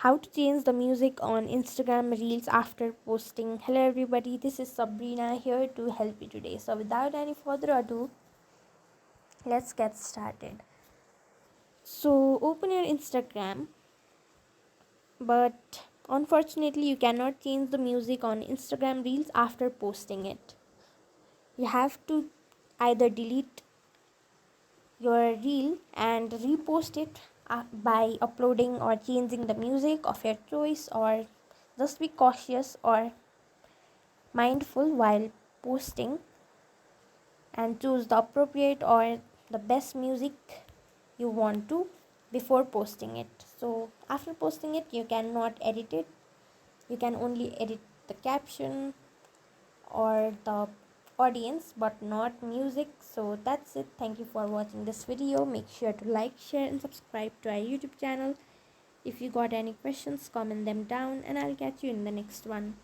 How to change the music on Instagram Reels after posting. Hello everybody, this is Sabrina here to help you today. So without any further ado, let's get started. So open your Instagram, but unfortunately you cannot change the music on Instagram Reels after posting it. You have to either delete your reel and repost it by uploading or changing the music of your choice, or just be cautious or mindful while posting and choose the appropriate or the best music you want to before posting it. So after posting it you cannot edit it, you can only edit the caption or the audience but not music. So that's it. Thank you for watching this video. Make sure to like, share and subscribe to our YouTube channel. If you got any questions, comment them down and I'll catch you in the next one.